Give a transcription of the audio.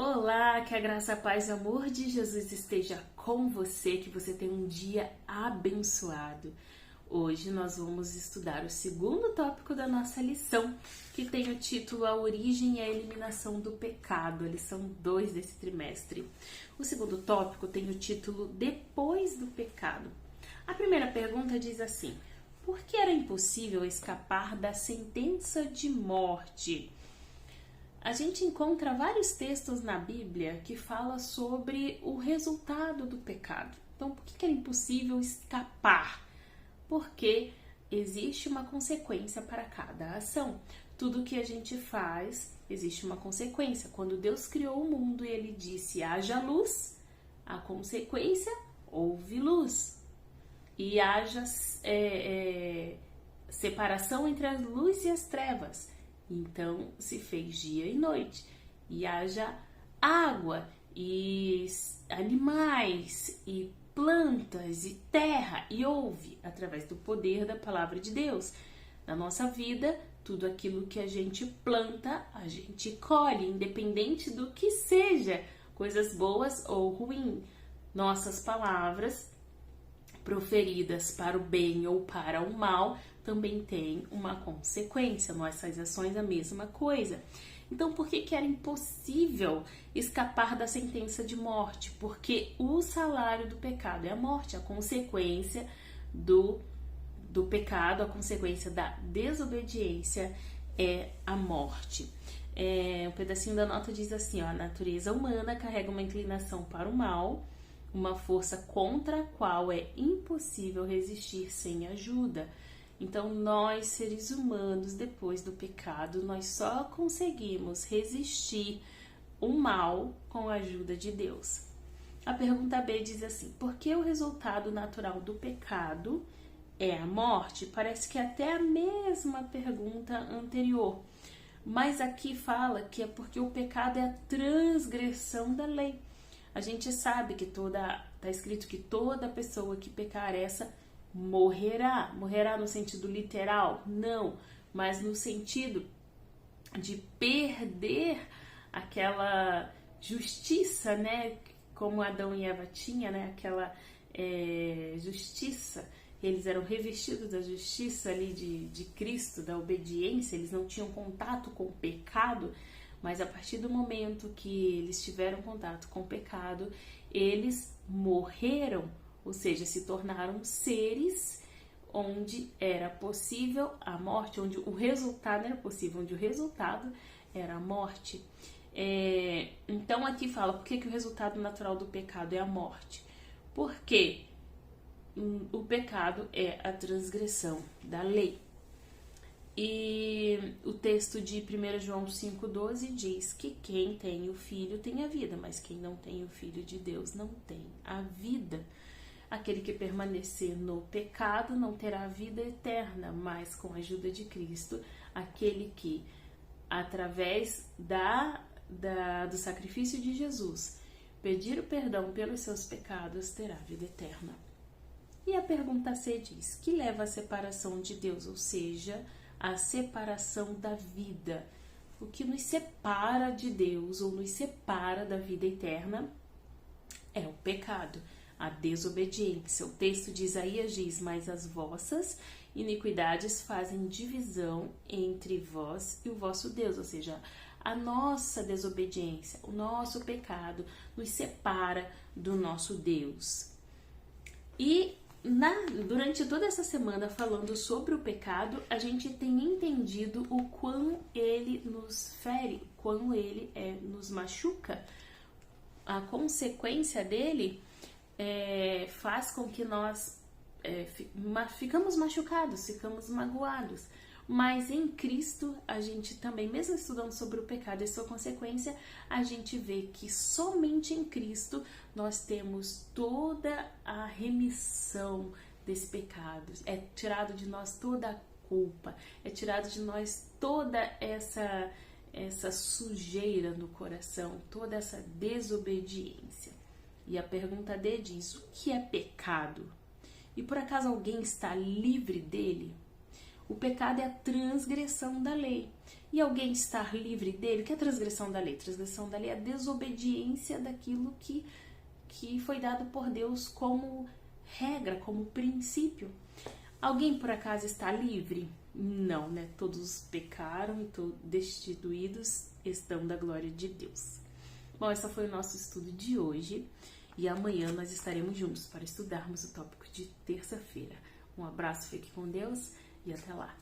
Olá, que a graça, a paz e o amor de Jesus esteja com você, que você tenha um dia abençoado. Hoje nós vamos estudar o segundo tópico da nossa lição, que tem o título A Origem e a Eliminação do Pecado, a lição 2 desse trimestre. O segundo tópico tem o título Depois do Pecado. A primeira pergunta diz assim: por que era impossível escapar da sentença de morte? A gente encontra vários textos na Bíblia que falam sobre o resultado do pecado. Então, por que era impossível escapar? Porque existe uma consequência para cada ação. Tudo que a gente faz, existe uma consequência. Quando Deus criou o mundo e Ele disse, haja luz, a consequência, houve luz. E haja separação entre a luz e as trevas. Então se fez dia e noite, e haja água, e animais, e plantas, e terra, e houve, através do poder da palavra de Deus. Na nossa vida, tudo aquilo que a gente planta, a gente colhe, independente do que seja, coisas boas ou ruins. Nossas palavras, proferidas para o bem ou para o mal, também tem uma consequência. Nossas ações a mesma coisa. Então, por que era impossível escapar da sentença de morte? Porque o salário do pecado é a morte, a consequência do pecado, a consequência da desobediência é a morte. Um pedacinho da nota diz assim, ó, a natureza humana carrega uma inclinação para o mal, uma força contra a qual é impossível resistir sem ajuda. Então, nós, seres humanos, depois do pecado, nós só conseguimos resistir o mal com a ajuda de Deus. A pergunta B diz assim, por que o resultado natural do pecado é a morte? Parece que é até a mesma pergunta anterior, mas aqui fala que é porque o pecado é a transgressão da lei. A gente sabe que está escrito que toda pessoa que pecar essa morrerá. Morrerá no sentido literal? Não, mas no sentido de perder aquela justiça, né? Como Adão e Eva tinham, né? Aquela justiça. Eles eram revestidos da justiça ali de Cristo, da obediência. Eles não tinham contato com o pecado, mas a partir do momento que eles tiveram contato com o pecado, eles morreram, ou seja, se tornaram seres onde era possível a morte, onde o resultado era possível, onde o resultado era a morte. Então aqui fala, por que o resultado natural do pecado é a morte? Porque o pecado é a transgressão da lei. E o texto de 1 João 5,12 diz que quem tem o Filho tem a vida, mas quem não tem o Filho de Deus não tem a vida. Aquele que permanecer no pecado não terá a vida eterna, mas com a ajuda de Cristo, aquele que, através do sacrifício de Jesus, pedir o perdão pelos seus pecados, terá a vida eterna. E a pergunta C diz, que leva à separação de Deus, ou seja, a separação da vida. O que nos separa de Deus ou nos separa da vida eterna é o pecado, a desobediência. O texto de Isaías diz, mas as vossas iniquidades fazem divisão entre vós e o vosso Deus, ou seja, a nossa desobediência, o nosso pecado nos separa do nosso Deus. E durante toda essa semana falando sobre o pecado, a gente tem entendido o quão ele nos fere, o quão ele nos machuca. A consequência dele faz com que nós ficamos machucados, ficamos magoados. Mas em Cristo, a gente também, mesmo estudando sobre o pecado e sua consequência, a gente vê que somente em Cristo nós temos toda a remissão desse pecado. É tirado de nós toda a culpa, é tirado de nós toda essa sujeira no coração, toda essa desobediência. E a pergunta D diz, o que é pecado? E por acaso alguém está livre dele? O pecado é a transgressão da lei. E alguém estar livre dele, o que é a transgressão da lei? Transgressão da lei é a desobediência daquilo que foi dado por Deus como regra, como princípio. Alguém por acaso está livre? Não, né? Todos pecaram e destituídos estão da glória de Deus. Bom, esse foi o nosso estudo de hoje e amanhã nós estaremos juntos para estudarmos o tópico de terça-feira. Um abraço, fique com Deus e até lá.